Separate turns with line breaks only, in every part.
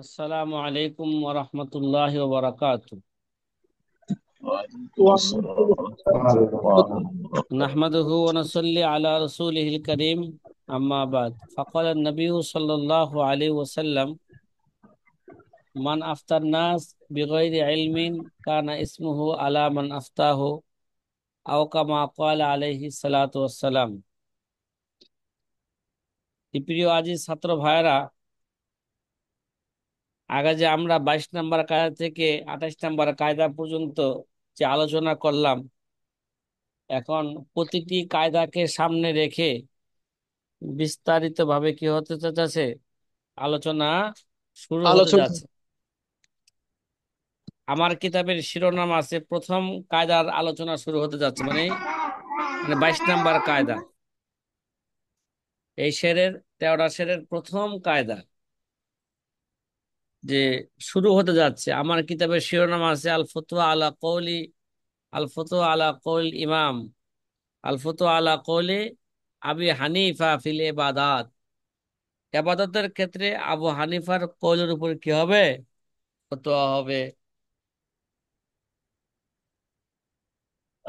আসসালামু আলাইকুম ওয়া রাহমাতুল্লাহি ওয়া বারাকাতুহু।
وعليكم السلام ورحمة الله
নাহমাদুহু ওয়া
وبركاته.
নুসাল্লি আলা রাসূলিহিল কারীম, আম্মা বাদ। ফাকালা নবী সাল্লাল্লাহু আলাইহি ওয়াসাল্লাম, মান আফতার নাস বিগাইরি ইলমিন কানা ইসমুহু আলা মান আফতাহু আও কামা ক্বালা আলাইহি সালাতু ওয়াসসালাম। প্রিয় আজিজ ছাত্র ভাইরা, আগে যে আমরা 22 নম্বর কায়দা থেকে 28 নম্বর কায়দা পর্যন্ত যে আলোচনা করলাম, এখন প্রতিটি কায়দাকে সামনে রেখে বিস্তারিত ভাবে কি হতে যাচ্ছে, আলোচনা শুরু হতে
আলোচনা।
যাচ্ছে। আমার কিতাবের শিরোনাম আছে প্রথম কায়দার আলোচনা শুরু হতে যাচ্ছে, মানে মানে 22 নম্বর কায়দা। এই শেরের 13টা শেরের প্রথম কায়দা যে শুরু হতে যাচ্ছে। আমার কিতাবের শিরোনাম আছে আল ফতোয়া আলা কওলি, আল ফতোয়া আলা কওল ইমাম, আল ফতোয়া আলা কওলি আবি হানিফা ফিল ইবাদাত। ইবাদতের ক্ষেত্রে আবু হানিফার কওলের উপর কি হবে? ফতোয়া হবে।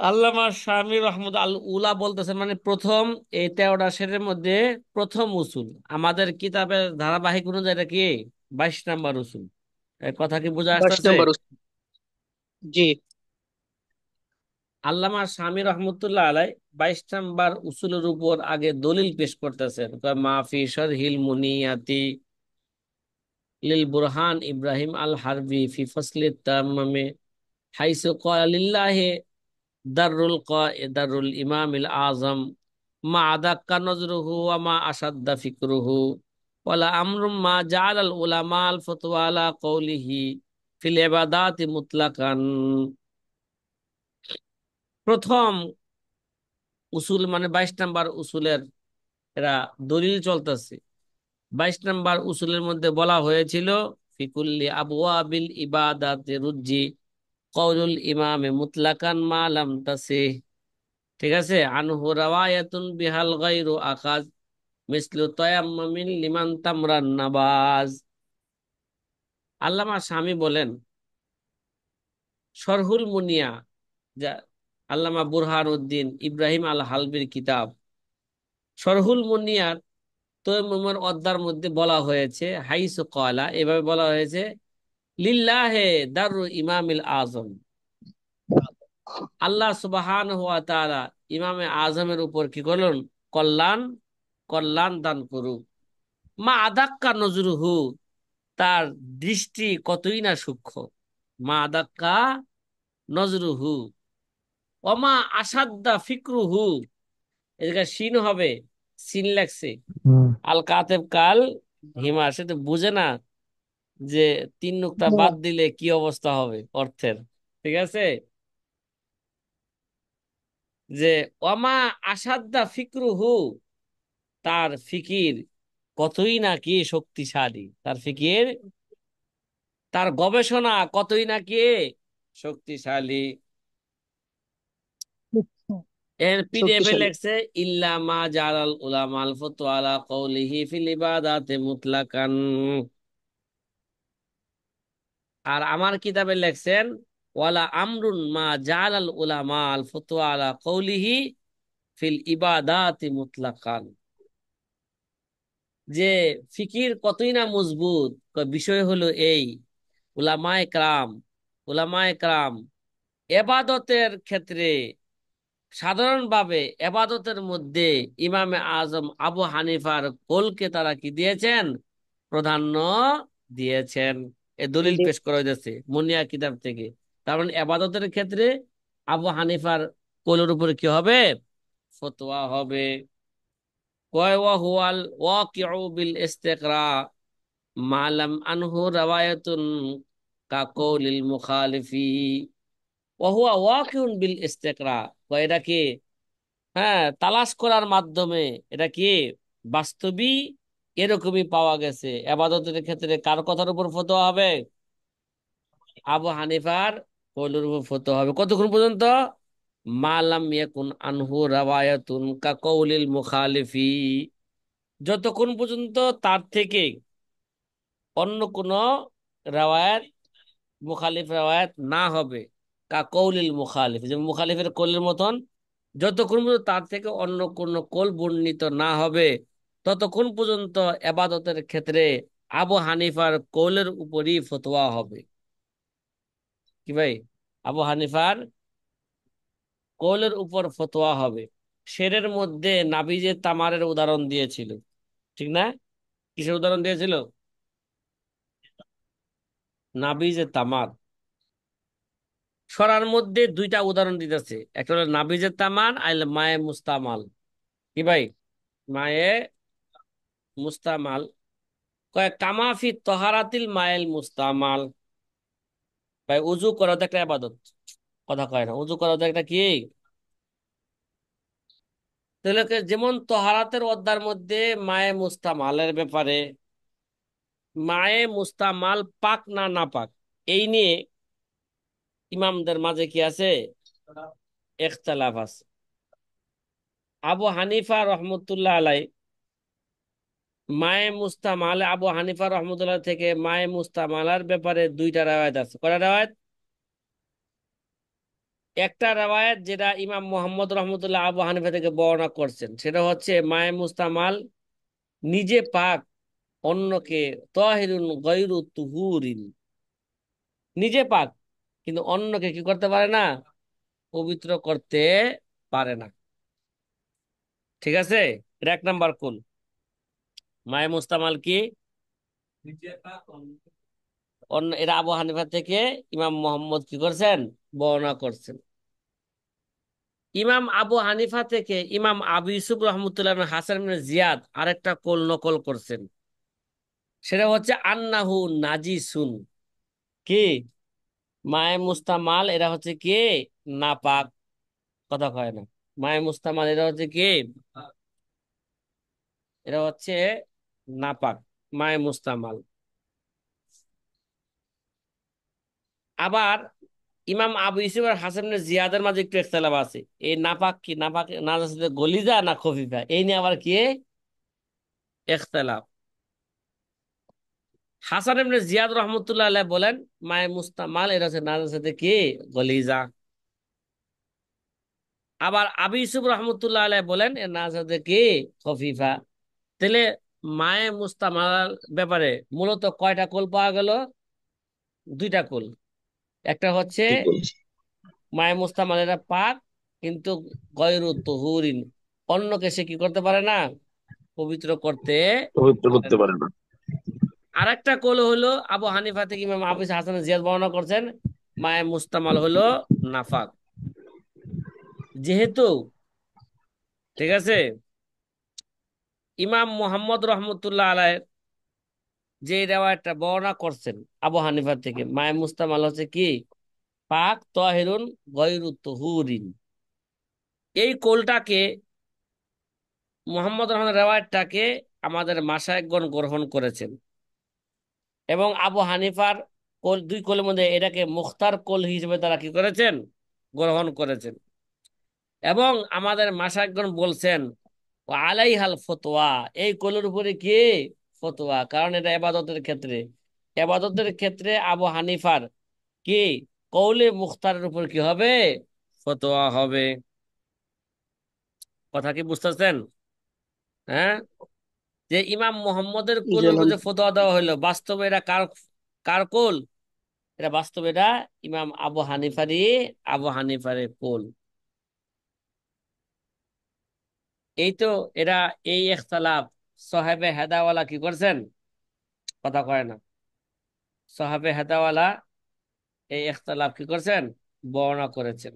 আল্লামা শামী রহমত আল উলা বলতেছেন, মানে প্রথম এই 13টা শেরের মধ্যে প্রথম উসুল। আমাদের কিতাবের ধারাবাহিক অনুযায়ী এটা কি 22 নম্বর উসুল। এই কথা কি বোঝা
22
আসতেছে?
নম্বর জি।
আল্লামা শামী রহমতুল্লাহ আলাই 22 নম্বর উসুলের উপর আগে দলিল পেশ করতেছেন। কয় মাফি শরহিল মুনিয়াতি লিল বুরহান ইব্রাহিম আল হারবি ফি ফসলি তামামে হাইসু ক্বালা লিল্লাহি দারুল ইমামিল আজম মা আদাক্কা নজরুহু ওয়া মা আসাদ্দা ফিকরুহু ওয়ালা আমরুম মা জাআলাল উলামা আল ফতওয়া আলা কওলিহি ফিল ইবাদাতি মুতলাকান। প্রথম উসুল মানে 22 নম্বর উসুলের এরা দলিল চলতেছে। 22 নম্বর উসুলের মধ্যে বলা হয়েছিল ফিকুল্লি আবওয়াবিল ইবাদাতি রুজ্জি কওলুল ইমামে মুতলাকান মা লাম তাসিহ। ঠিক আছে, আনহু রাওয়ায়াতুন বিহাল গায়রু আখাজ মিসলু তায়াম্মুমিন লিমান তামরান নাবাজ। আল্লামা শামী বলেন, শরহুল মুনিয়া, যা আল্লামা বুরহান উদ্দিন ইব্রাহিম আল হালবির কিতাব, শরহুল মুনিয়ার তৈমুমের অধ্যার মধ্যে বলা হয়েছে হাইসু কয়লা, এভাবে বলা হয়েছে লিল্লাহে দারুল ইমামিল আজম, আল্লাহ সুবহানাহু ওয়া তাআলা ইমামে আজমের উপর কি করলেন? কল্যাণ কল্যাণ দান করুক। মা আদাক্কা নজরুহু, তার দৃষ্টি কতই না সূক্ষ্ম। মা আদাক্কা নজরুহু অমা আসাদ্দা ফিকরুহু, এদিকে সিন হবে, সিন লেখছে।
হুম।
আল কাতেব কাল হিমা, সে তো বুঝে না যে 3 নুক্তা বাদ দিলে কি অবস্থা হবে অর্থের। ঠিক আছে, যে অমা আসাদ্দা ফিকরুহু, তার ফিকির কতই না কি শক্তিশালী, তার ফিকির, তার গবেষণা কতই না কি শক্তিশালী। এর পিডিএফ এ
শক্তিশালী।
লেখছে ইল্লা মা জালাল উলামা আল ফতওয়া আলা কওলিহি ফিল ইবাদাতি মুতলাকান। আর আমার কিতাবে লেখছেন ওয়ালা আমরুন মা জালাল উলামা আল ফতওয়া আলা কওলিহি ফিল ইবাদাতি মুতলাকান। যে ফিকির কতই না মজবুত, বিষয় হলো এই, উলামায়ে কেরাম, উলামায়ে কেরাম এবাদতের ক্ষেত্রে, সাধারণভাবে এবাদতের মধ্যে ইমামে আজম আবু হানিফার কোলকে তারা কি দিয়েছেন? প্রাধান্য দিয়েছেন। এ দলিল পেশ করা হয়েছে মুনিয়া কিতাব থেকে। তার মানে এবাদতের ক্ষেত্রে আবু হানিফার কোলের উপরে কি হবে? ফতোয়া হবে। কয় ওয়া হুয়াল ওয়াকিউ বিল ইস্তিকরা মালাম আনহু রাওয়ায়াতুন কা কওলিল মুখালিফি ওয়া হুয়া ওয়াকিউন বিল ইস্তিকরা। কয় এটা কি? হ্যাঁ, তালাশ করার মাধ্যমে এটা কি বাস্তবী এরকমই পাওয়া গেছে। আবাদতের ক্ষেত্রে কার কথার উপর ফতোয়া হবে? আবু হানিফার কওলের উপর ফতোয়া হবে। কতক্ষণ পর্যন্ত? মালাম ইয়াকুন আনহু রাওয়ায়াতুন কা কওলিল মুখালিফি, যতক্ষণ পর্যন্ত তার থেকে অন্য কোন রাওয়ায়াত মুখালিফ রাওয়ায়াত না হবে, কা কৌলিল মুখালিফ, যে মুখালিফের কৌলের মতন, যতক্ষণ পর্যন্ত তার থেকে অন্য কোন কৌল বর্ণিত না হবে ততক্ষণ পর্যন্ত এবাদতের ক্ষেত্রে আবু হানিফার কৌলের উপরই ফতোয়া হবে। কি ভাই? আবু হানিফার কৌলের উপর ফতোয়া হবে। শেরের মধ্যে নাবিজে তামারের উদাহরণ দিয়েছিল, ঠিক না? কিসের উদাহরণ দিয়েছিল? নাবিজে তামার। সরার মধ্যে দুইটা উদাহরণ দিতেছে, একটা হলো নাবিজে তামার আর মায়ে মুস্তামাল। কি ভাই? মায়ে মুস্তামাল, কয় কামাফি তহারাতিল মায়েল মুস্তামাল। ভাই উজু করা তো একটা ইবাদত, কথা কয় না, উজু করা তো একটা কি? তাহলে যেমন তহারাতের অধ্যায়ের মধ্যে মায়ে মুস্তামালের ব্যাপারে, মায়ে মুস্তামাল পাক না না পাক, এই নিয়ে ইমামদের মাঝে কি আছে? ইখতিলাফ আছে। আবু হানিফা রহমতুল্লাহ আলাই মায়ে মুস্তামাল, আবু হানিফা রহমতুল্লাহ থেকে মায়ে মুস্তামালার ব্যাপারে দুইটা রাওয়ায়াত আছে। কয়টা রাওয়ায়াত? একটা রাওয়ায়াত যেটা ইমাম মোহাম্মদ রহমতুল্লাহ আবু হানিফা থেকে বর্ণনা করছেন, সেটা হচ্ছে মায়ে মুস্তামাল নিজে পাক, অন্যকে তাহিরুন গায়রু তুহুরিন, নিজে পাক কিন্তু অন্যকে কি করতে পারে না? পবিত্র করতে পারে না। ঠিক আছে? এটা এক নাম্বার কুল। মায়ে মুস্তামাল কি? অন্য, এরা আবু হানিফা থেকে ইমাম মোহাম্মদ কি করছেন? বর্ণনা করছেন। ইমাম আবু হানিফা থেকে ইমাম আবু ইউসুফ রহমতুল্লাহ হাসান ইবনে জিয়াদ আরেকটা কোল নকল করছেন, সেটা হচ্ছে আন্নাহু নাজিসুন। কি? মায়ে মুস্তামাল এরা হচ্ছে কি? নাপাক। কথা কয় না। মায়ে মুস্তামাল এরা হচ্ছে কি? এরা হচ্ছে নাপাক, মায়ে মুস্তামাল। আবার ইমাম আবু ইউসুফ আর হাসান ইবনে জিয়াদের মাঝে একটু ইখতিলাফ আছে। এই নাপাক কি, নাপাক নাজাসতে গলিজা না খফিফা, এই নিয়ে আবার কি ইখতিলাফ। হাসান ইবনে জিয়াদ রহমতুল্লাহ আলাইহি বলেন মায়ে মুস্তামাল এর হচ্ছে নাজাসাতে কি? গলিজা। আবার আবু ইউসুফ রহমতুল্লাহ আলাইহি বলেন এর নাজাসাতে কি? খফিফা। তাহলে মায়ে মুস্তামাল ব্যাপারে মূলত কয়টা কোল পাওয়া গেল? দুইটা কোল। একটা হচ্ছে
ঠিক বলছি।
মায়ে মুস্তামাল এরা পাক কিন্তু গয়রু তুহুরিন, অন্যকে সে কি করতে পারে না? পবিত্র করতে
পবিত্র
পারে
করতে
না।
পারে না।
আরেকটা কোল হলো আবু হানিফা থেকে ইমাম আবু হাসান জিয়াদ বর্ণনা করছেন মায়ে মুস্তামাল হলো নাফাক। যেহেতু, ঠিক আছে, ইমাম মোহাম্মদ রহমতুল্লাহ আলাই যে রেওয়ায়তটা বর্ণনা করছেন আবু হানিফা থেকে, মায়ে মুস্তামাল হচ্ছে কি? পাক তাহিরুন গয়রু তুহুরিন, এই কোলটাকে, মোহাম্মদ রহমান রেওয়ায়তটাকে আমাদের মাশায়েখগণ গ্রহণ করেছেন। এবং আবু হানিফার কোল, দুই কোলের মধ্যে এটাকে মুখতার কোল হিসেবে তারা কি করেছেন? গ্রহণ করেছেন। এবং আমাদের মাশায়েখগণ বলছেন ও আলাইহাল ফতোয়া, এই কোলের উপরে কি? ফতোয়া, কারণ এটা এবাদতের ক্ষেত্রে, এবাদতের ক্ষেত্রে আবু হানিফার কি কৌলে মুখতারের উপর কি হবে? ফতোয়া হবে। কথা কি বুঝতেছেন? হ্যাঁ, যে ইমাম মোহাম্মদের কোলের উপর
যেমন
যে ফতোয়া দেওয়া হইলো, বাস্তবে এটা কার, কার কোল? এটা বাস্তবে এটা ইমাম আবু হানিফারই, আবু হানিফারের কোল। এই তো, এরা এই ইখতিলাফ সাহেবে হেদাওয়ালা কি করছেন? কথা কয় না। সাহাবে হেদাওয়ালা এই ইখতিলাফ কি করছেন? বর্ণনা করেছেন।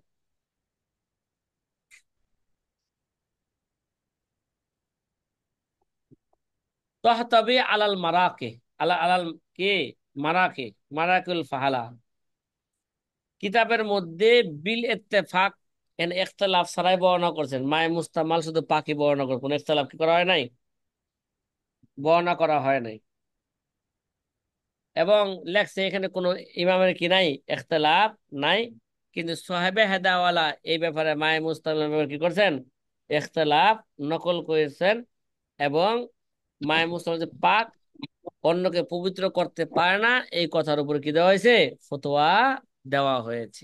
তহতাবি আলাল মারাকে, আলা আলাল কে মারাকে, মারাকুল ফাহালা, কিতাবের মধ্যে বিল ইত্তেফাক এন ইখতিলাফ ছাড়াই বর্ণনা করছেন। মায়ে মুস্তামাল শুধু পাকি বর্ণনা করে, কোন ইখতিলাফ কি করা হয় নাই? বর্ণনা করা হয় নাই। এবং লেখছে এখানে কোনো ইমামের কি নাই? ইখতিলাফ নাই। কিন্তু সাহেবে হেদাওয়ালা এই ব্যাপারে মায়ে মুস্তামালের ব্যাপারে কি করছেন? ইখতিলাফ নকল করেছেন। এবং মায়ে মুস্তামাল যে পাক, অন্যকে পবিত্র করতে পারে না, এই কথার উপর কি দেওয়া হয়েছে? ফতোয়া দেওয়া হয়েছে।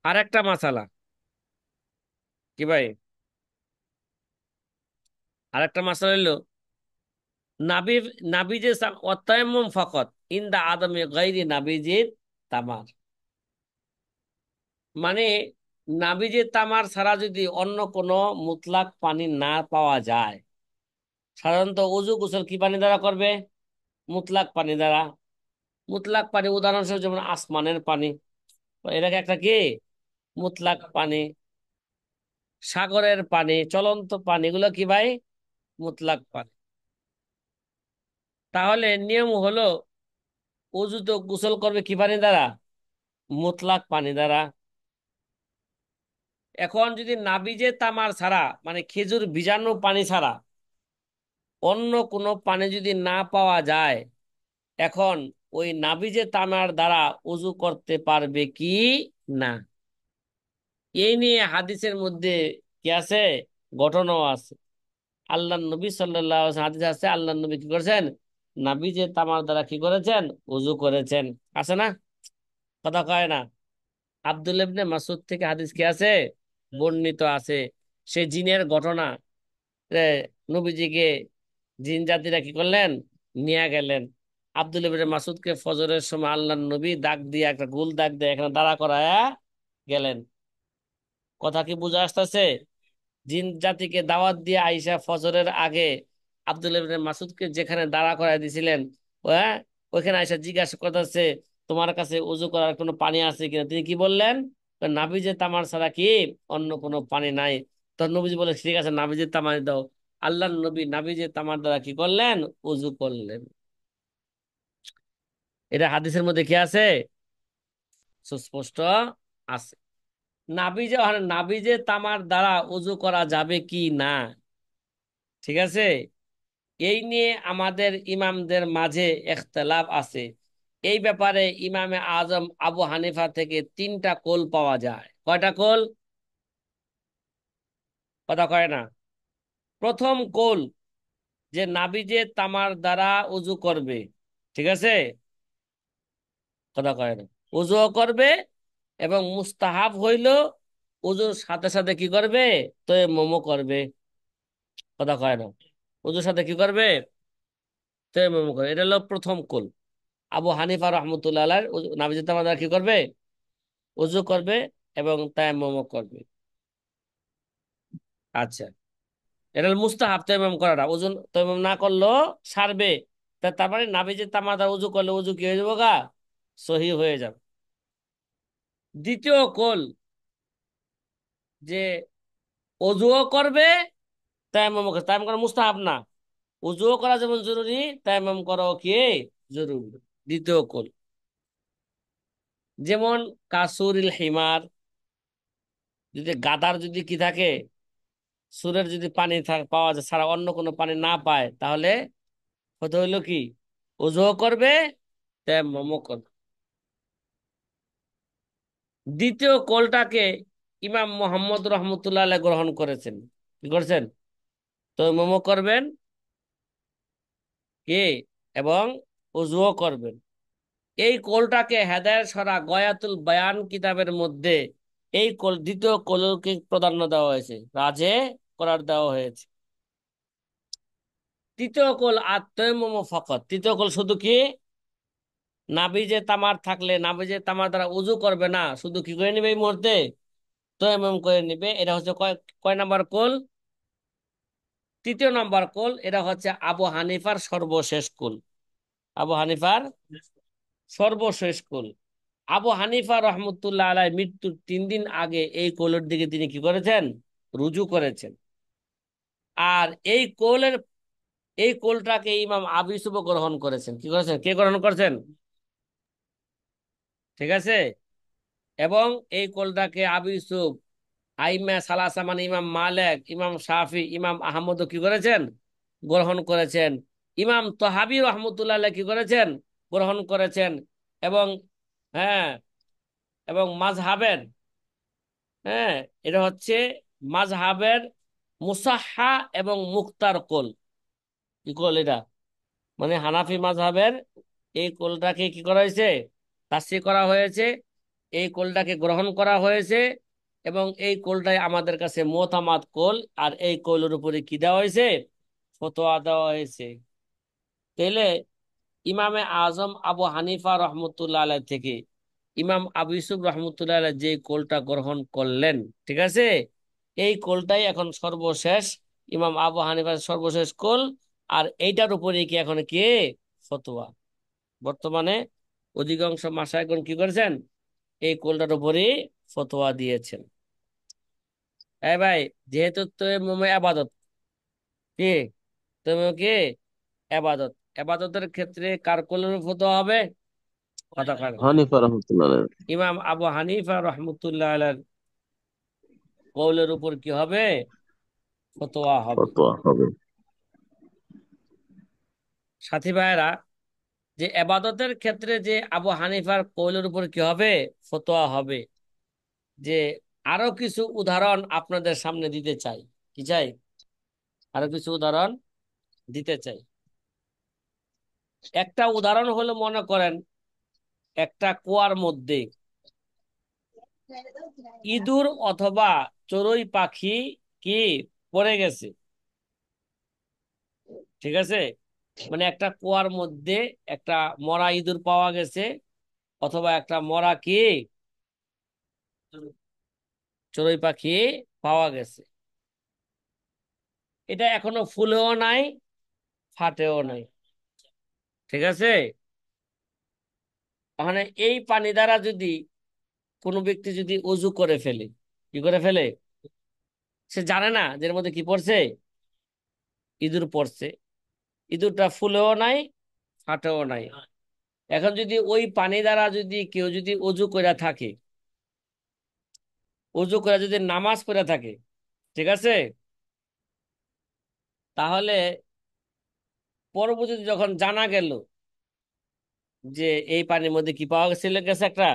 আর একটা মাসালা কি ভাই, আর একটা মাসালা হইলো নাবি নাবিজে অত্যায়ম্মম ফাকাত ইনদা আদমে গায়রি নাবিজির তামার। মানে নাবিজে তামার ছাড়া যদি অন্য কোনো মুতলাক পানি না পাওয়া যায়, সাধারণত ওযু গোসল কি পানি দ্বারা করবে? মুতলাক পানি দ্বারা। মুতলাক পানি উদাহরণস্বরূপ যেমন আসমানের পানি, এটাকে একটা কি মুতলাক পানি। সাগরের পানি, চলন্ত পানি, এগুলো কি ভাই? মুতলাক পানি। তাহলে নিয়ম হলো অজু তো গোসল করবে কি পানি দ্বারা? মুতলাক পানি দ্বারা। এখন যদি নাবিজে তামার ছাড়া, মানে খেজুর ভিজানো পানি ছাড়া অন্য কোনো পানি যদি না পাওয়া যায়, এখন ওই নাবিজে তামার দ্বারা অজু করতে পারবে কি না? এই নিয়ে হাদিসের মধ্যে কি আছে? ঘটনাও আছে। আল্লাহ নবী সাল্লাল্লাহু আলাইহি ওয়াসাল্লাম, হাদিস আছে আল্লাহ নবী কি করেছেন? নাবিজে তামার দ্বারা কি করেছেন? অজু করেছেন। আছে না? কথা কয় না? আব্দুল ইবনে মাসউদ থেকে হাদিস কি আছে? বর্ণিত আছে। সে জিনের ঘটনা। এ, নবীজিকে জিন জাতিরা কি করলেন? নিয়ে গেলেন। আব্দুল ইবনে মাসউদকে ফজরের সময় আল্লাহ নবী দাগ দিয়ে একটা গোল দাগ দিয়ে এখানে দাঁড়া করায়া গেলেন। কথা কি বুঝে আসতেছে? জিন জাতিকে দাওয়াত দিয়ে আইসা ফজরের আগে আব্দুল ইবনে মাসুদকে যেখানে দাঁড়া করায় দিছিলেন, হ্যাঁ, ওইখানে আইসা জিজ্ঞাসা করতেছে তোমার কাছে উজু করার কোনো পানি আছে কিনা। তিনি কি বললেন? নাবিজে তামার ছাড়া কি অন্য কোনো পানি নাই। তখন নবীজি বলে ঠিক আছে নাবিজে তামার দাও। আল্লাহ নবী নাবিজে তামার দ্বারা কি করলেন? উজু করলেন। এটা হাদিসের মধ্যে কি আছে? সুস্পষ্ট আছে। নাবিজে তামার দ্বারা উজু করা যাবে কি না, ঠিক আছে, এই নিয়ে আমাদের ইমামদের মাঝে ইখতিলাফ আছে। এই ব্যাপারে ইমামে আজম আবু হানিফা থেকে তিনটা কৌল পাওয়া যায়। কয়টা কৌল? কথা কয় না? প্রথম কৌল যে নাবিজে তামার দ্বারা উজু করবে, ঠিক আছে, কথা কয় না, উজুও করবে এবং মুস্তাহাব হইল উজুর সাথে সাথে কি করবে? তায়াম্মুমও করবে। কথা কয় না? উজুর সাথে কি করবে? তায়াম্মুমও করবে। এটা হলো প্রথম কৌল। আবু হানিফা রহমতুল্লাহ আলাইহির নাবিজে তামার দ্বারা কি করবে? উজু করবে এবং তায়াম্মুমও করবে। আচ্ছা, এটা হলো মুস্তাহাব তায়াম্মুম করাটা। ওজু তায়াম্মুম না করলেও সারবে। তার মানে নাবিজে তামাদা উজু করলে উজু কি হয়ে যাবো গা? সহি হয়ে যাবে। দ্বিতীয় কল যে অজুও করবে, তায়াম্মুম করবে। তায়াম্মুম করা মুস্তাহাব না, উজুও করা যেমন জরুরি, তায়াম্মুম করাও কি জরুরি। দ্বিতীয় কল যেমন কাসুরিল হিমার, যদি গাদার যদি কি থাকে, সুরের যদি পানি পাওয়া যায় ছাড়া অন্য কোনো পানি না পায়, তাহলে হতে হইলো কি ওযুও করবে, তায়াম্মুমও করবে। দ্বিতীয় কলটাকে ইমাম মোহাম্মদ রহমতুল্লাহ আলাইহি গ্রহণ করেছেন। কি করছেন? তায়াম্মুমও করবেন কি এবং ওযুও করবেন। এই কলটাকে হেদায়েত সরা গয়াতুল বায়ান কিতাবের মধ্যে এই কল, দ্বিতীয় কলকে প্রাধান্য দেওয়া হয়েছে, রাজে করার দেওয়া হয়েছে। তৃতীয় কল আত-তায়াম্মুম ফাকাত। তৃতীয় কল শুধু কি নাবিজে তামার থাকলে নাবিজে তামার দ্বারা উজু করবে না, শুধু কি করে নিবে এই মুহূর্তে? তায়াম্মুম করে নিবে। এটা হচ্ছে কয় কয় নাম্বার কোল? তৃতীয় নাম্বার কোল। এটা হচ্ছে আবু হানিফার সর্বশেষ কোল। আবু হানিফার সর্বশেষ কোল। আবু হানিফা রহমতুল্লাহ আলাই মৃত্যুর 3 দিন আগে এই কোলের দিকে তিনি কি করেছেন? রুজু করেছেন। আর এই কোলটাকে ইমাম আবু ইউসুফ গ্রহণ করেছেন। কি করেছেন? কে গ্রহণ করেছেন? ঠিক আছে। এবং এই কোলটাকে আবু ইউসুফ, আইমা সালাসা মানে ইমাম মালিক, ইমাম শাফি, ইমাম আহমদ কি করেছেন? গ্রহণ করেছেন। ইমাম তহাবি রহমতুল্লাহ আলাইহি কি করেছেন? গ্রহণ করেছেন। এবং হ্যাঁ, এবং মাযহাবের, হ্যাঁ, এটা হচ্ছে মাযহাবের মুসাহহা এবং মুখতার কোল। কি কোল এটা? মানে হানাফি মাযহাবের এই কৌলটাকে কি করা হয়েছে, তাসসিহ করা হয়েছে, এই কৌলটাকে গ্রহণ করা হয়েছে, এবং এই কৌলটাই আমাদের কাছে মুতামাদ কৌল। আর এই কৌলের উপরে কি দেওয়া হয়েছে, ফতোয়া দেওয়া হয়েছে। তাহলে ইমামে আজম আবু হানিফা রহমতুল্লাহ আলাইহ থেকে ইমাম আবু ইউসুফ রহমতুল্লাহ আলাইহ যে কোলটা গ্রহণ করলেন, ঠিক আছে, এই কোলটাই এখন সর্বশেষ, ইমাম আবু হানিফার সর্বশেষ কোল। আর এইটার উপরে কি এখন কে, ফতোয়া। বর্তমানে অধিকাংশ মাশায়েখগণ কি করেছেন, এই কোলটার উপরেই ফতোয়া দিয়েছেন। এই ভাই, যেহেতু তৈমুম আবাদত, কি তৈমুম কি আবাদত, আবাদতের ক্ষেত্রে কার কোলের ফতোয়া হবে, কথা কয় না।
হানিফা রহমতুল্লাহ আলাইহি
ইমাম আবু হানিফা রহমতুল্লাহ আলাইহির কওলের উপর কি হবে, ফতোয়া হবে।
ফতোয়া হবে।
সাথী ভাইয়েরা, যে এবাদতের ক্ষেত্রে যে আবু হানিফার কওলের উপর কি হবে, ফতোয়া হবে, যে আরো কিছু উদাহরণ আপনাদের সামনে দিতে চাই। কি চাই, আরো কিছু উদাহরণ দিতে চাই। একটা উদাহরণ হলো, মনে করেন একটা কুয়ার মধ্যে ইঁদুর অথবা চড়ুই পাখি কি পড়ে গেছে, ঠিক আছে। মানে একটা কুয়ার মধ্যে একটা মরা ইঁদুর পাওয়া গেছে, অথবা একটা মরা কি চড়ুই পাখি পাওয়া গেছে। এটা এখনো ফুলেও নাই, ফাটেও নাই, ঠিক আছে। তাহলে এই পানি দ্বারা যদি কোনো ব্যক্তি যদি অজু করে ফেলে, কি করে ফেলে, সে জানে না যে এর মধ্যে কি পড়ছে, ইঁদুর পড়ছে। ইঁদুরটা ফুলেও নাই, ফাটেও নাই। এখন যদি ওই পানি দ্বারা যদি কেউ যদি অজু করে থাকে, অজু করে যদি নামাজ পড়ে থাকে, ঠিক আছে, তাহলে পরবর্তীতে যখন জানা গেল যে এই পানির মধ্যে কি পাওয়া গেছে একটা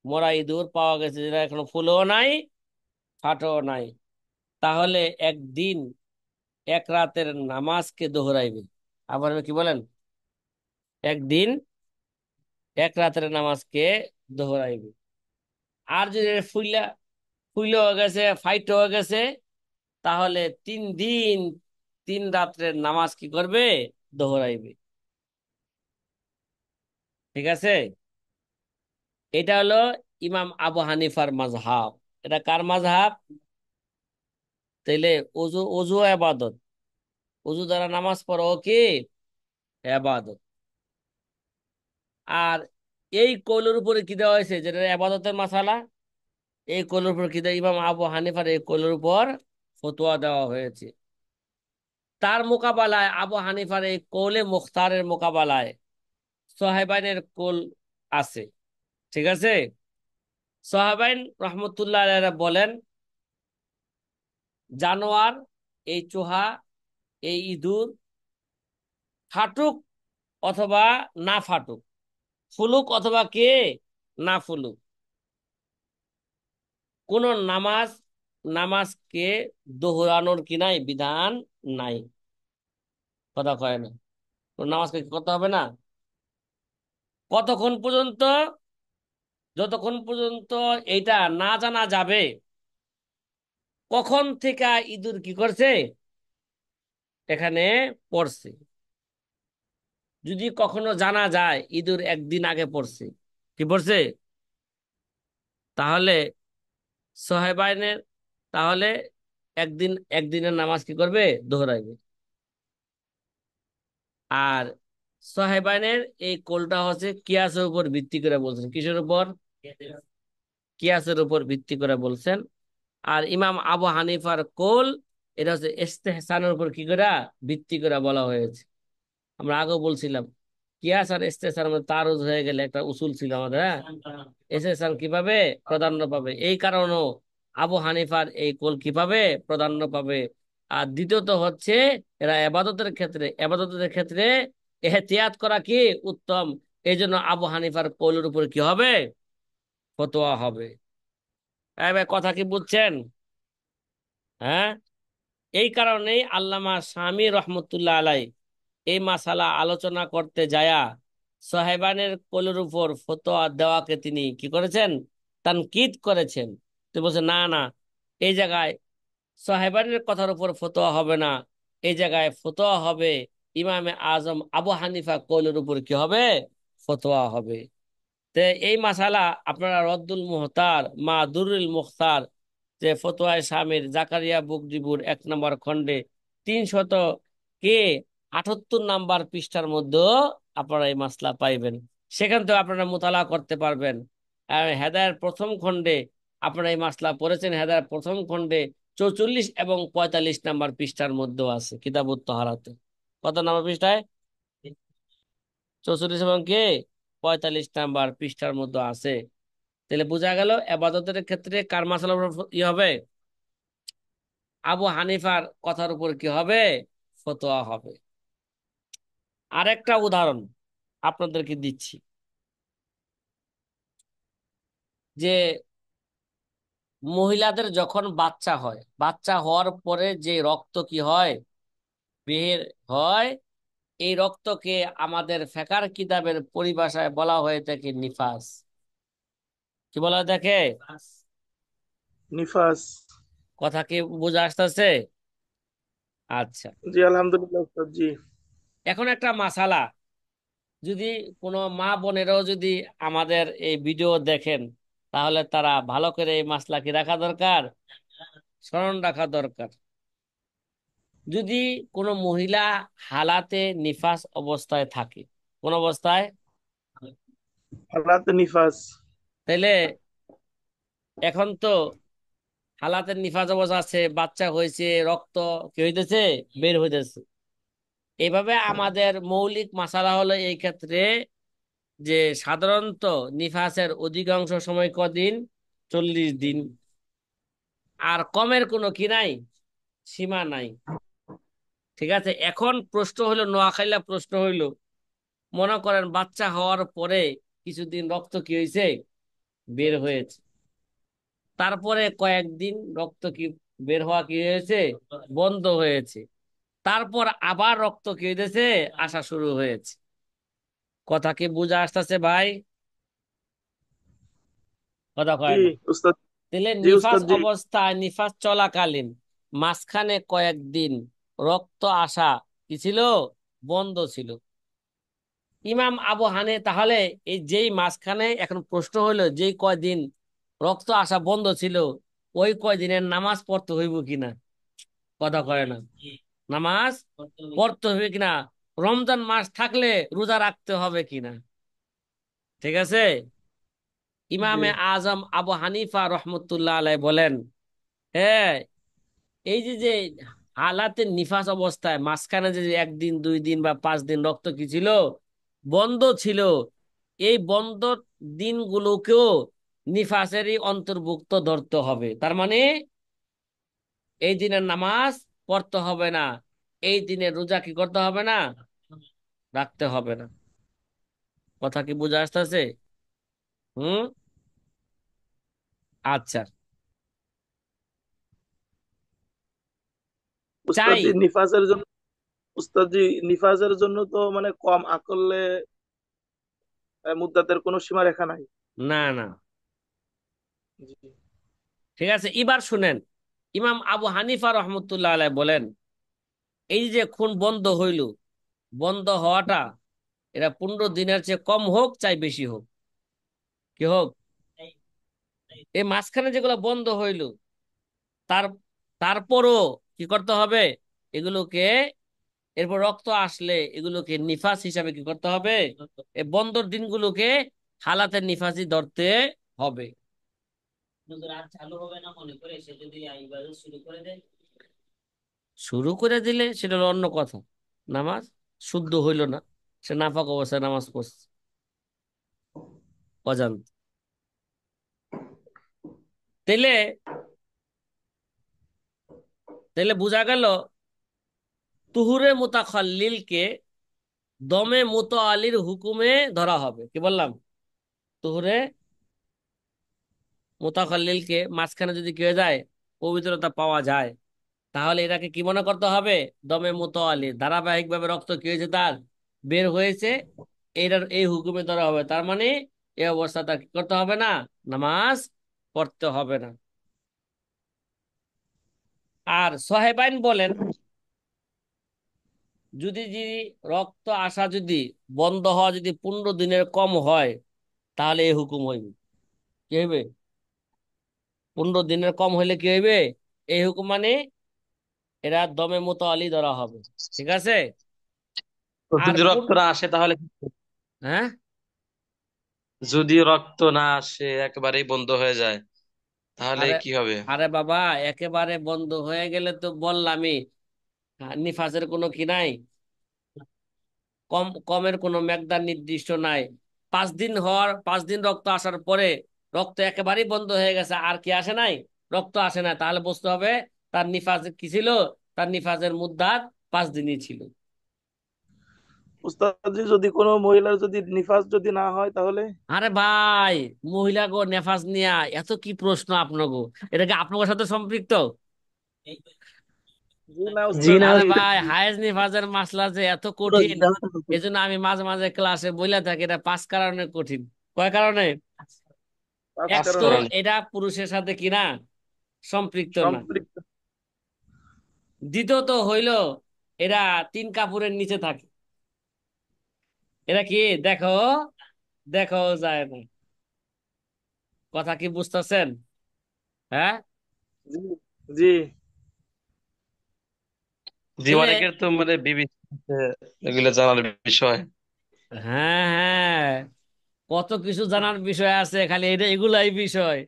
মরা ইঁদুর পাওয়া গেছে, যেটা এখনো ফুলেও নাই, ফাটেও নাই, তাহলে একদিন এক রাতের নামাজকে দোহরাইবে। আবার কি বলেন, একদিন এক রাতের নামাজকে দোহরাইবে। আর যদি ফুইলা ফুইলে হয়ে গেছে, ফাইট হয়ে গেছে, তাহলে 3 দিন 3 রাত্রের নামাজ কি করবে, দোহরাইবে। ঠিক আছে, এটা হলো ইমাম আবু হানিফার মাযহাব। এটা কার মাযহাব, তাইলে ওযু ওযু ইবাদত, ওযু দ্বারা নামাজ পড়ো কি ইবাদত। আর এই কৌলের উপরে কি দেওয়া হয়েছে, যেটা ইবাদতের মাসালা, এই কৌলের উপর কি দেয়, ইমাম আবু হানিফার এই কৌলের উপর ফতোয়া দেওয়া হয়েছে। তার মোকাবেলায় আবু হানিফার এই কৌলে মুখতারের মোকাবেলায় সাহেবাইনের কৌল আছে, ঠিক আছে। সাহাবাইন রহমতুল্লাহ আলাইহিরা বলেন, জানোয়ার, এই চুহা, এই ইঁদুর ফাটুক অথবা না ফাটুক, ফুলুক অথবা কে না ফুলুক, কোন নামাজকে দোহরানোর কি নাই, বিধান নাই। কথা কয় না, কোন নামাজকে কি করতে হবে না, কতক্ষণ পর্যন্ত, যতক্ষণ পর্যন্ত এইটা না জানা যাবে কখন থেকে ইঁদুর কি করছে এখানে পড়ছে। যদি কখনো জানা যায় ইঁদুর একদিন আগে পড়ছে, কি পড়ছে, তাহলে সোহেবাইনের, তাহলে একদিনের নামাজ কি করবে, দোহরাইবে। আর সোহেবাইনের এই কোলটা হচ্ছে কিয়াসের উপর ভিত্তি করে বলছেন, কিসের উপর, কিয়াসের উপর ভিত্তি করে বলছেন। আর ইমাম আবু হানিফার কোল, এটা হচ্ছে ইস্তেহসানের উপর কি করে ভিত্তি করে বলা হয়েছে। আমরা আগেও বলছিলাম, কিয়াস আর ইস্তেহসানের মধ্যে তারুজ হয়ে গেলে একটা উসুল ছিল আমাদের, হ্যাঁ। ইস্তেহসান কিভাবে প্রাধান্য পাবে, এই কারণেও আবু হানিফার এই কোল কিভাবে প্রাধান্য পাবে। আর দ্বিতীয়ত হচ্ছে, এরা এবাদতের ক্ষেত্রে এহতিয়াত করা কি উত্তম, এই জন্য আবু হানিফার কৌলের উপর কি হবে, ফতোয়া হবে। ভাই, কথা কি বুঝছেন, হ্যাঁ। এই কারণেই আল্লামা শামী রহমতুল্লাহ আলাই এই মাসালা আলোচনা করতে যায়া সাহেবানের কোলের উপর ফতোয়া দেওয়াকে তিনি কি করেছেন, তানকিদ করেছেন। তো বলছে না না, এই জায়গায় সাহেবানের কথার উপর ফতোয়া হবে না, এই জায়গায় ফতোয়া হবে ইমামে আজম আবু হানিফা কৌলের উপর কি হবে, ফতোয়া হবে। তো এই মাসালা আপনারা রদ্দুল মুহতার মা দুরুল মুখতার, যে ফতোয়ায়ে স্বামীর জাকারিয়া বুক ডিবুর 1 নম্বর খণ্ডে 300 কে 78 নম্বর পৃষ্ঠার মধ্যে আপনারা এই মাসলা পাইবেন। সেখান থেকে আপনারা মোতালা করতে পারবেন। আর হেদায়ের প্রথম খণ্ডে আপনারা এই মাসলা পড়েছেন, হেদায়ের প্রথম খণ্ডে 44 এবং 45 নম্বর পৃষ্ঠার মধ্যেও আছে কিতাবুত তাহারাতে। কত নম্বর পৃষ্ঠায়? 44 এবং কে 45 নম্বর পৃষ্ঠার মধ্যে আছে। তাহলে বোঝা গেল এবাদতের ক্ষেত্রে কার মাসালার উপর ই হবে, আবু হানিফার কথার উপর কি হবে, ফতোয়া হবে। আরেকটা উদাহরণ আপনাদেরকে দিচ্ছি, যে মহিলাদের যখন বাচ্চা হয়, বাচ্চা হওয়ার পরে যে রক্ত কি হয়, বের হয়, এই রক্তকে আমাদের ফিকহ কিতাবের পরিভাষায় বলা হয়ে থাকে নিফাস। কি বলা হয় দেখে?
নিফাস।
কথা কি বোঝা আসতেছে? আচ্ছা,
জি আলহামদুলিল্লাহ উস্তাদ জি।
এখন একটা মাসালা, যদি কোনো মা বোনেরাও যদি আমাদের এই ভিডিও দেখেন, তাহলে তারা ভালো করে এই মাসলা কি রাখা দরকার, স্মরণ রাখা দরকার। যদি কোনো মহিলা হালাতে নিফাস অবস্থায় থাকে, কোন অবস্থায়,
হালাত নিফাস।
তাইলে এখন তো হালাতে নিফাস অবস্থা আছে, বাচ্চা হয়েছে, রক্ত কি হইতেছে, বের হইতেছে। এইভাবে আমাদের মৌলিক মাসালা হলো এই ক্ষেত্রে, যে সাধারণত নিফাসের অধিকাংশ সময় কদিন, 40 দিন। আর কমের কোনো কি নাই, সীমা নাই। ঠিক আছে, এখন প্রশ্ন হইলো, নোয়াখাইলা প্রশ্ন হইলো, মনে করেন বাচ্চা হওয়ার পরে কিছুদিন রক্ত কি হয়েছে, বের হয়েছে, তারপরে কয়েকদিন রক্ত কি বের হওয়া কি হয়েছে, বন্ধ হয়েছে, তারপর আবার রক্ত কি হইতেছে, আসা শুরু হয়েছে। কথা কি বুঝা আসতেছে ভাই? কথা
জি
কয় না।
উস্তাদ।
তাহলে
জি
নিফাস
উস্তাদ জি।
অবস্থায়, নিফাস চলাকালীন মাঝখানে কয়েকদিন রক্ত আসা কি ছিল, বন্ধ ছিল। ইমাম আবু হানে তাহলে এই যেই মাঝখানে, এখন প্রশ্ন হইলো যেই কয়দিন রক্ত আসা বন্ধ ছিল, ওই কয়দিনের নামাজ পড়তে হইব কিনা। কথা কয় না। নামাজ পড়তে হইবে কিনা, রমজান মাস থাকলে রোজা রাখতে হবে কিনা। ঠিক আছে,
জি
ইমামে আজম আবু হানিফা রহমতুল্লাহ আলাই বলেন, হ্যাঁ, এই যে যে হালাতে নিফাস অবস্থায় মাঝখানে যে যে 1 দিন 2 দিন বা 5 দিন রক্ত কি ছিল, বন্ধ ছিল, এই বন্ধ দিনগুলোকেও নিফাসেরই অন্তর্ভুক্ত ধরতে হবে। তার মানে এই দিনের নামাজ পড়তে হবে না, এই দিনের রোজা কি করতে হবে না, রাখতে হবে না। কথা কি বুঝা আসতেছে? হুম। আচ্ছা,
উস্তাদ
চাই,
জি নিফাসের জন্য, উস্তাদ জি নিফাসের জন্য তো মানে কম আকলে মুদ্দাতের কোনো সীমা রেখা নাই।
না না,
জি
ঠিক আছে, এবার শুনেন, ইমাম আবু হানিফা রহমতুল্লাহ আলাই বলেন, এই যে খুন বন্ধ হইল, বন্ধ হওয়াটা এটা 15 দিনের চেয়ে কম হোক চাই বেশি হোক, কি হোক, এই মাঝখানে যেগুলো বন্ধ হইল, তার তারপরও কি করতে হবে, এগুলোকে, এরপর রক্ত আসলে এগুলোকে নিফাস হিসাবে কি করতে হবে, এই বন্ধর দিনগুলোকে হালাতে নিফাসই ধরতে হবে। শুরু করে দিলে সেটা হলো অন্য কথা, নামাজ শুদ্ধ হইল না, সে নাফাক অবস্থায় নামাজ পড়ছে অজান্ত। তাইলে তাইলে বোঝা গেল তুহুরে মুতাখাল্লিলকে দমে মুতাআলির হুকুমে ধরা হবে। কি বললাম? তুহুরে মুতাখাল্লিলকে মাঝখানে যদি কি হয়ে যায়, পবিত্রতা পাওয়া যায়, তাহলে এটাকে কি মনে করতে হবে? দমে মুতাওয়ালি, ধারাবাহিক ভাবে রক্ত কি হয়েছে তার, বের হয়েছে, এটার এই হুকুমে ধরা হবে। তার মানে এই অবস্থা তার কি করতে হবে না, নামাজ পড়তে হবে না। আর সাহেবাইন বলেন, যদি রক্ত আসা যদি বন্ধ হওয়া যদি 15 দিনের কম হয়, তাহলে এই হুকুম হইবে। কি হইবে? 15 দিনের কম হইলে কি হইবে? এই হুকুম মানে এরা দমে মুতাওয়ালি ধরা হবে। ঠিক আছে?
তো
আর
যদি রক্ত না আসে তাহলে
হ্যাঁ,
যদি রক্ত না আসে একেবারেই বন্ধ হয়ে যায় তাহলে
আরে
কি হবে?
আরে বাবা, একেবারে বন্ধ হয়ে গেলে তো বললামই, নিফাসের কোনো কি নাই, কমের কোনো মেকদার নির্দিষ্ট নাই। 5 দিন হওয়ার, 5 দিন রক্ত আসার পরে রক্ত একেবারেই বন্ধ হয়ে গেছে, আর কি আসে নাই, রক্ত আসে না, তাহলে বুঝতে হবে তার নিফাজ কি ছিল, তার নিফাজের মুদ্দাত 5 দিনই ছিল।
উস্তাদজি যদি কোনো মহিলার যদি নিফাস যদি না হয় তাহলে?
আরে ভাই, মহিলা গো নেফাজ নিয়া এত কি প্রশ্ন আপনাগো, এটা কি আপনার সাথে সম্পৃক্ত?
জি না
জি না
আরে
উস্তাদজি,
উস্তাদ।
ভাই, হায়েজ নিফাজের মাসলা যে এত
পুরো
কঠিন,
জিজ্ঞাসা করতে।
এজন্য আমি মাঝে মাঝে ক্লাসে বইলা থাকি এটা 5 কারণে কঠিন। কয় কারণে?
পাঁচ
এক
পাঁচ
তো
কারণে
কারণ।
এটা পুরুষের সাথে কিনা সম্পৃক্ত না,
সম্পৃক্ত।
দ্বিতীয়ত হইল এরা 3 কাপড়ের নিচে থাকে। এরা কি দেখো, দেখো যায় না। কথা কি বুঝতেছেন? হ্যাঁ।
জি, জি।
জি,
তাহলে
অনেকের তো মানে বিবি এগুলো জানার বিষয়।
হ্যাঁ, হ্যাঁ, কত কিছু জানার বিষয় আছে, খালি এটা এগুলাই বিষয়।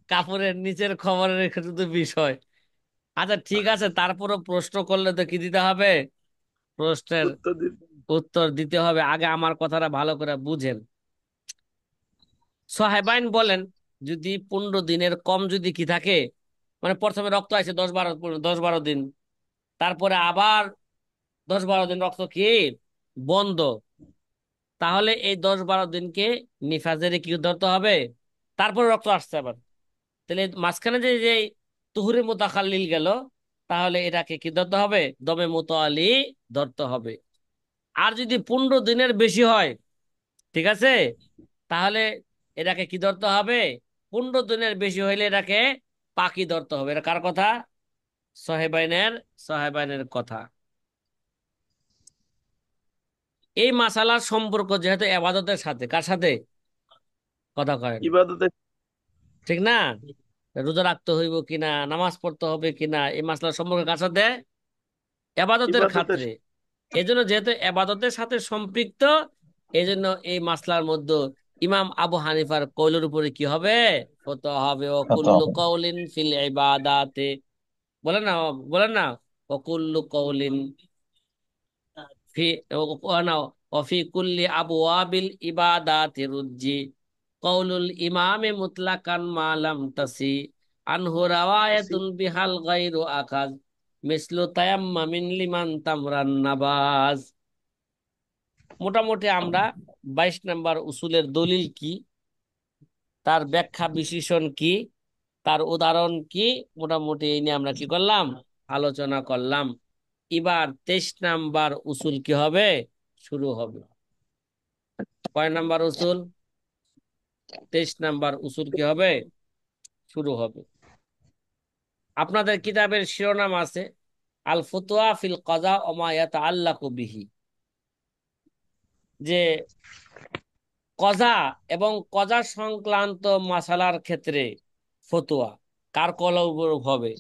কাপড়ের নিচের খবরের শুধু বিষয়। আচ্ছা ঠিক আছে, তারপরও প্রশ্ন করলে তো কি দিতে হবে, প্রশ্নের
উত্তর দিতে।
উত্তর দিতে হবে। আগে আমার কথাটা ভালো করে বুঝেন। সাহেবাইন বলেন, যদি 15 দিনের কম যদি কি থাকে, মানে প্রথমে রক্ত আছে 10-12 দিন, তারপরে আবার 10-12 দিন রক্ত কি বন্ধ, তাহলে এই 10-12 দিনকে নিফাজের কি ধরতে হবে, তারপরে রক্ত আসছে আবার। তাহলে মাঝখানে যে যে তুহুরে মুতাখাল্লিল গেল, তাহলে এটাকে কি ধরতে হবে, দমে মুতাওয়ালি ধরতে হবে। আর যদি 15 দিনের বেশি হয়, ঠিক আছে, তাহলে এটাকে কি ধরতে হবে, 15 দিনের বেশি হইলে এটাকে পাকি ধরতে হবে। এটা কার কথা? সাহেবাইনের, সাহেবাইনের কথা। এই মাসালার সম্পর্ক যেহেতু এবাদতের সাথে, কার সাথে, কথা কয় না,
ইবাদতে।
ঠিক না? রোজা রাখতে হইব কিনা, নামাজ পড়তে হবে কিনা, এই মাসলার সম্পর্ক কার সাথে, এবাদতের
ইবাদতের।
ক্ষেত্রে। এই জন্য যেহেতু এবাদতের সাথে সম্পৃক্ত, এই জন্য এই মাসলার মধ্যে ইমাম আবু হানিফার কৌলের উপরে কি হবে, ফতোয়া হবে। ও
কত
কুল্লু কৌলিন ফিল ইবাদাতে, বলেন না, বলেন না, ও কুল্লু কৌলিন ফি, না, ওফি কুল্লি আবওয়াবিল ইবাদাতি রুজ্জি কৌলুল ইমামে মুতলাকান মা লাম তাসি আনহু রাওয়ায়াতুন বিহাল গায়রু আকাজ মিসলু তায়াম্মামিন লিমান তামরান নাবাজ। মোটামুটি আমরা 22 নম্বর উসুলের দলিল কি, তার ব্যাখ্যা বিশ্লেষণ কি, তার উদাহরণ কি, মোটামুটি এই নিয়ে আমরা কি করলাম, আলোচনা করলাম। এবার 23 নম্বর উসুল কি হবে, শুরু হবে। কয় নাম্বার উসুল? 23 নম্বর উসুল কি হবে, শুরু হবে। আপনাদের কিতাবের শিরোনাম আছে আল ফতুয়া ফিল কাজা ওয়া মা ইয়াতাআল্লাকু বিহি, যে কজা এবং কজা সংক্রান্ত মাসালার ক্ষেত্রে ফতুয়া কার কল হবে।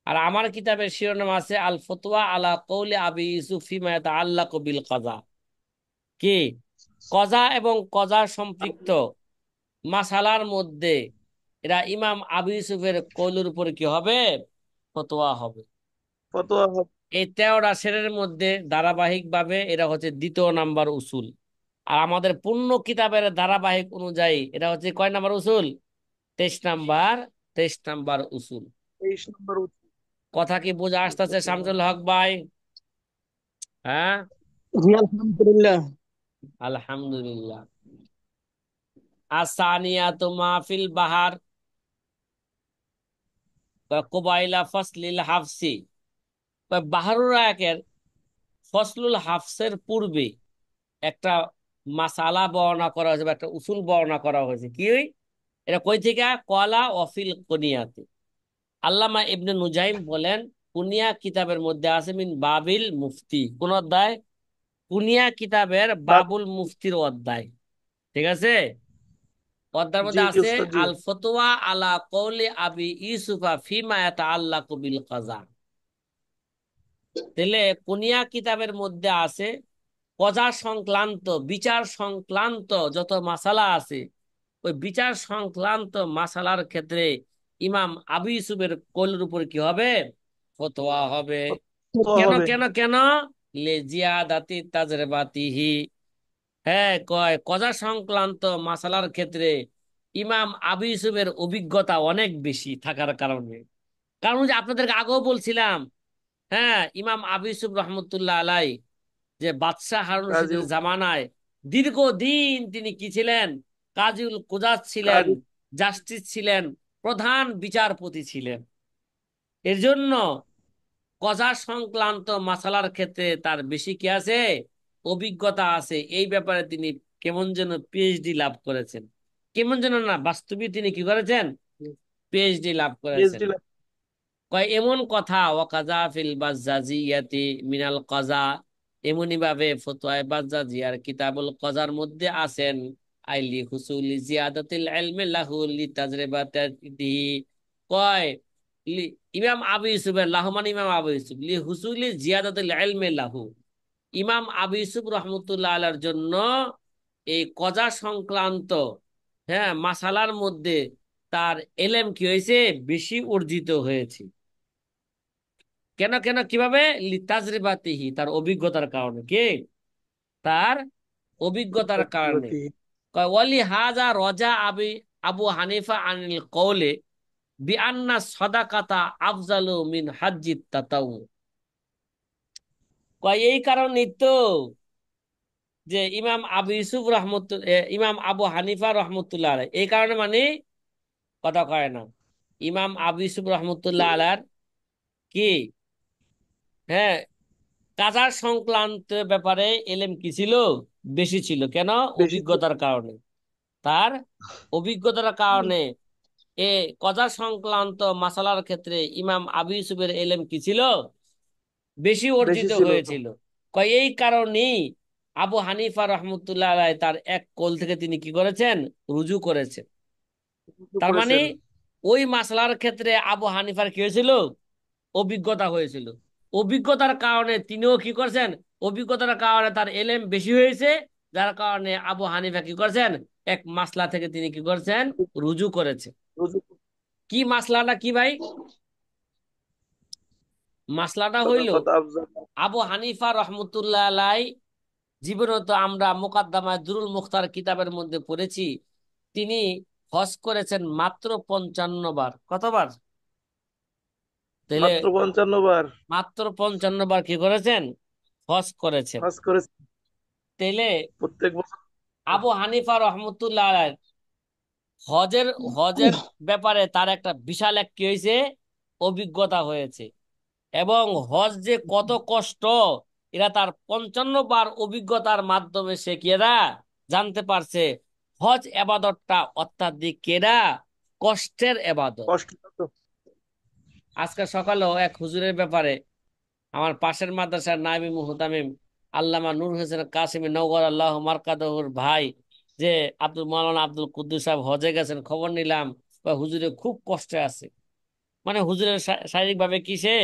আর আমার কিতাবের শিরোনাম আছে আল ফতুয়া আলা কৌলি আবি ইউসুফ ফিমা ইয়াতাআল্লাকু বিল কাজা, কি কজা এবং কজা সম্পৃক্ত মাসালার মধ্যে এরা ইমাম আবু ইউসুফের কৌলের উপরে কি হবে, ফতোয়া হবে।
ফতোয়া হবে।
এই 13টা শেরের মধ্যে ধারাবাহিক ভাবে এরা হচ্ছে 2য় নাম্বার উসুল। আর আমাদের পূর্ণ কিতাবের ধারাবাহিক অনুযায়ী এটা হচ্ছে কয় নাম্বার উসুল, 23 নাম্বার, 23 নাম্বার উসুল।
23 নম্বর
কথা কি বোঝা আসতেছে শামসুল হক ভাই? হ্যাঁ,
জি আলহামদুলিল্লাহ।
আলহামদুলিল্লাহ। আসানিয়াতু মাহফিল বাহার, কোবাইলা ফসলিল হাফসি, বাহারুর রায়কের ফসলুল হাফসের পূর্বে একটা মাসালা বর্ণনা করা হয়েছে বা একটা উসুল বর্ণনা করা হয়েছে। কি এটা কই থেকে? কলা অফিল কুনিয়াতে। আল্লামা ইবনে নুজাইম বলেন কুনিয়া কিতাবের মধ্যে আছে মিন বাবিল মুফতি। কোন অধ্যায়? কুনিয়া কিতাবের
বাদ
বাবুল মুফতির অধ্যায়। ঠিক আছে? অধ্যায়ের
জি
মধ্যে আছে
উস্তাদ জি।
আল ফতোয়া আলা কওলি আবি ইউসুফা ফিমা ইয়াতাআল্লাকু বিল কাযা। তাহলে কুনিয়া কিতাবের মধ্যে আছে কজা সংক্রান্ত, বিচার সংক্রান্ত যত মাসালা আছে, ওই বিচার সংক্রান্ত মাসালার ক্ষেত্রে ইমাম আবু ইউসুফের কৌলের উপর কি হবে? ফতোয়া হবে।
তো
কেন
হবে।
কেন কেন? লে জিয়াদাতি তাজরিবাতিহি। হ্যাঁ, কয় কজা সংক্রান্ত মাসালার ক্ষেত্রে ইমাম আবু ইউসুফের অভিজ্ঞতা অনেক বেশি থাকার কারণে। কারণ যে আপনাদেরকে আগেও বলছিলাম, হ্যাঁ, ইমাম আবু ইউসুফ রহমতুল্লাহ আলাই যে বাদশাহ হারুন
কাজী
রশিদের জামানায় দীর্ঘদিন তিনি কি ছিলেন? কাজীউল কুজাত ছিলেন,
কাজী
জাস্টিস ছিলেন, প্রধান বিচারপতি ছিলেন। এর জন্য কজা সংক্রান্ত মাসালার ক্ষেত্রে তার বেশি কি আছে? অভিজ্ঞতা আছে। এই ব্যাপারে তিনি কেমন যেন পিএইচডি লাভ করেছেন। কেমন যেন না, বাস্তবে তিনি কি করেছেন? পিএইচডি লাভ করেছেন।
পিএইচডি।
কয় এমন কথা ওয়াকাজা ফিল বাজ্জাজিয়াতি মিনাল কাজা, এমনি ভাবে ফতোয়ায়ে বাজ্জাজিয়ার কিতাবুল কাজার মধ্যে আছেন আইলি হুসুলি জিয়াদাতিল ইলমি লাহু লিতাজরিবাতিহি। কয় লি, ইমাম আবু ইউসুফের লাহু মানে ইমাম আবু ইউসুফ, লি হুসুলি জিয়াদাতিল ইলমি লাহু, ইমাম আবু ইউসুফ রহমতুল্লাহ আলার জন্য এই কজা সংক্রান্ত, হ্যাঁ, মাসালার মধ্যে তার এলেম কি হয়েছে? বেশি অর্জিত হয়েছে। কেন কেন কিভাবে? লিতাজরিবাতিহি, তার অভিজ্ঞতার কারণে। কি? তার অভিজ্ঞতার কারণে। কয় ওয়ালি হাজা রজা আবু হানিফা আনিল কওলে বিআন্না সাদাকাতা আফজালু মিন হাজ্জিত তাতাউ। কয় এই কারণেই তো যে ইমাম আবু ইউসুফ ইমাম আবু হানিফা রহমতুল্লাহ আলাইহ, এই কারণে মানে কথা কয় না, ইমাম আবু ইউসুফ রহমতুল্লাহ আলার কি, হ্যাঁ, কাজার সংক্রান্ত ব্যাপারে এলেম কি ছিল? বেশি ছিল। কেন?
বেশি ছিল।
অভিজ্ঞতার কারণে। তার অভিজ্ঞতার কারণে এ কজা সংক্রান্ত মাসালার ক্ষেত্রে ইমাম আবু ইউসুফের এলেম কি ছিল? বেশি
বেশি
অর্জিত
ছিল।
হয়েছিল। কয় এই কারণেই আবু হানিফা রহমতুল্লাহ আলাইহ তার এক কোল থেকে তিনি কি করেছেন? রুজু করেছেন। তার মানে
করেছেন।
ওই মাসলার ক্ষেত্রে আবু হানিফার কি হয়েছিল? অভিজ্ঞতা হয়েছিল। অভিজ্ঞতার কারণে তিনিও কি করছেন? অভিজ্ঞতার কারণে তার এলেম বেশি হয়েছে, যার কারণে আবু হানিফা কি করছেন? এক মাসলা থেকে তিনি কি করছেন? রুজু করেছেন। কি মাসলাটা কি ভাই? মাসলাটা হইল
সাদাকাত আফজাল।
আবু হানিফা রহমতুল্লাহ আলাই জীবনে তো আমরা মুকাদ্দামায়ে দুরুল মুখতার কিতাবের মধ্যে পড়েছি, তিনি হজ করেছেন মাত্র 55 বার। কতবার? তাহলে
মাত্র 55 বার।
মাত্র 55 বার কি করেছেন? হজ করেছেন।
হজ করেছেন
তাইলে
প্রত্যেক বছর।
আবু হানিফা রহমতুল্লাহ আলাইহ হজের হজের ব্যাপারে তার একটা বিশাল এক কি হয়েছে? অভিজ্ঞতা হয়েছে। এবং হজ যে কত কষ্ট, এরা তার 55 বার অভিজ্ঞতার মাধ্যমে সে কেরা জানতে পারছে। হজ এবাদতটা অত্যাধিক কেরা কষ্টের এবাদত।
কষ্ট তো।
আজকে সকালেও এক হুজুরের ব্যাপারে আমার পাশের মাদ্রাসার নাইবি মুহতামিম আল্লামা নূর হোসেন কাসিমি নওয়ার আল্লাহ মারকাদহুর ভাই, যে মাওলানা আব্দুল কুদ্দুস সাহেব হজে গেছেন, খবর নিলাম বা হুজুরে খুব কষ্টে আছে। মানে হুজুরের শারীরিক ভাবে কি সে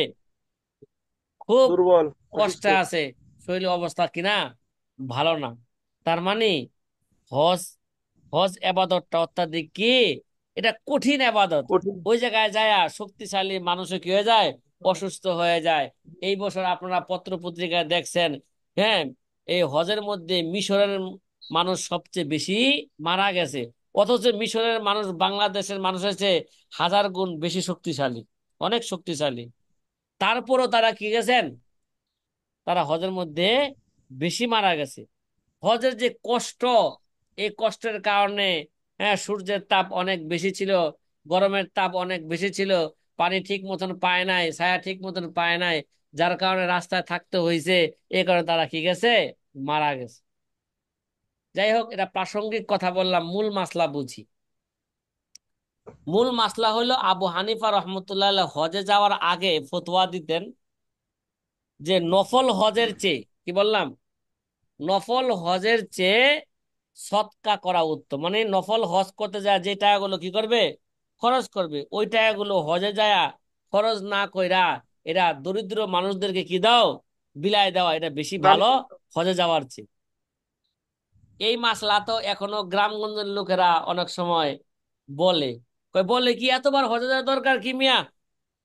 খুব
দুর্বল, অসুস্থ।
কষ্টে আছে, শরীর অবস্থা কিনা ভালো না। তার মানে হজ হজ এবাদতটা অত্যাধিক কি, এটা কঠিন এবাদত।
কঠিন।
ওই জায়গায় যায় শক্তিশালী মানুষও কি হয়ে যায়? অসুস্থ হয়ে যায়। এই বছর আপনারা পত্র পত্রিকায় দেখছেন, হ্যাঁ, এই হজের মধ্যে মিশরের মানুষ সবচেয়ে বেশি মারা গেছে। অথচ মিশরের মানুষ বাংলাদেশের মানুষের চেয়ে 1000 গুণ বেশি শক্তিশালী, অনেক শক্তিশালী। তারপরও তারা কি গেছেন? তারা হজের মধ্যে বেশি মারা গেছে। হজের যে কষ্ট, এই কষ্টের কারণে, হ্যাঁ, সূর্যের তাপ অনেক বেশি ছিল, গরমের তাপ অনেক বেশি ছিল, পানি ঠিক মতন পায় নাই, ছায়া ঠিক মতন পায় নাই, যার কারণে রাস্তায় থাকতে হয়েছে, এই কারণে তারা কি গেছে, মারা গেছে। যাই হোক, এটা প্রাসঙ্গিক কথা বললাম, মূল মাসলা বুঝি। মূল মাসলা হলো আবু হানিফা রহমতুল্লাহ হজে যাওয়ার আগে ফতোয়া দিতেন যে নফল হজের চেয়ে, কি বললাম, নফল হজের চেয়ে সৎকা করা উত্তম। মানে নফল হজ করতে যায় যে টাকাগুলো কি করবে, খরচ করবে, ওই টাকাগুলো হজে যায় খরচ না কইরা এরা দরিদ্র মানুষদেরকে কি দাও, বিলায় দেওয়া, এটা বেশি
দান
ভালো হজে যাওয়ার চেয়ে। এই মাসলা তো এখনো গ্রামগঞ্জের লোকেরা অনেক সময় বলে, বলে কি এতবার হজে যাওয়ার দরকার কি মিয়া,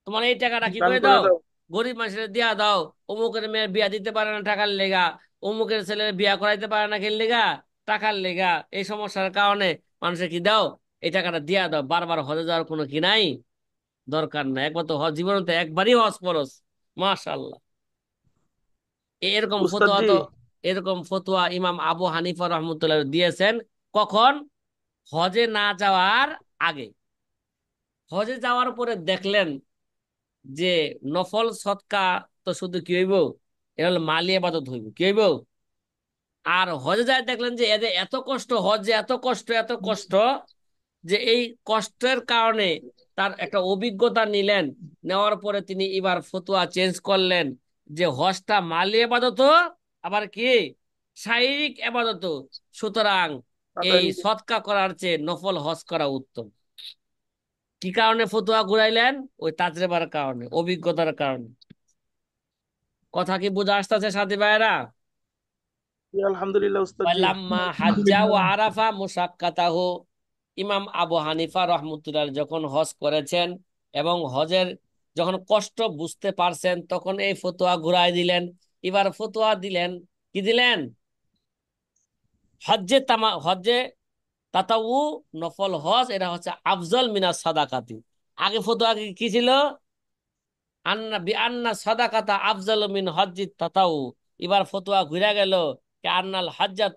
তোমার এই টাকাটা কি
দান
করে
করে
দাও,
দাও।
গরিব মানুষের দিয়া দাও, অমুকের মেয়ের বিয়া দিতে পারে না টাকার লেগা, অমুকের ছেলের বিয়া করাইতে পারে না কি লেগা, টাকার লেগা, এই সমস্যার কারণে মানুষের কি দাও, এই টাকাটা দিয়া দাও, বারবার হজে যাওয়ার কোনো কি নাই, দরকার নাই, একবার তো হজ জীবনে তো একবারই হজ ফরজ। মাশাআল্লাহ। এরকম
উস্তাদ
ফতোয়া
জি,
তো, এরকম ফতোয়া ইমাম আবু হানিফা রহমতুল্লাহ দিয়েছেন। কখন? হজে না যাওয়ার আগে। হজে যাওয়ার পরে দেখলেন যে নফল সৎকা তো শুধু কি হইব, এটা হলো মালি ইবাদত হইব, কি হইব। আর হজে যায় দেখলেন যে এদের এত কষ্ট, হজে এত কষ্ট, এত কষ্ট, যে এই কষ্টের কারণে তার একটা অভিজ্ঞতা নিলেন। নেওয়ার পরে তিনি এবার ফতোয়া চেঞ্জ করলেন যে হজটা মালি ইবাদত, আবার কি শারীরিক ইবাদত, সুতরাং এই
আদায়।
সৎকা করার চেয়ে নফল হজ করা উত্তম। কি কারণে ফতোয়া ঘুরাইলেন? ওই তাজরেবার কারণে, অভিজ্ঞতার কারণে। কথা কি বোঝা আসতেছে সাথী ভাইয়েরা?
আলহামদুলিল্লাহ উস্তাদ জি।
লাম্মা হাজ্জা ও আরাফা মুশাক্কাতাহু, ইমাম আবু হানিফা রহমতুল্লাহ যখন হজ করেছেন এবং হজের যখন কষ্ট বুঝতে পারছেন, তখন এই ফতোয়া ঘুরাই দিলেন। এবার ফতোয়া দিলেন, কি দিলেন, হজ্জে তাতাউ, নফল হজ এটা হচ্ছে আফজল মিনাস সাদাকাতি। আগে ফতোয়া কি ছিল, আন্না বি আন্না সাদাকাতা আফজালু মিন হজ্জিত তাতাউ। এবার ফতোয়া ঘুরে গেল, কে আন্নাল হজ্জাত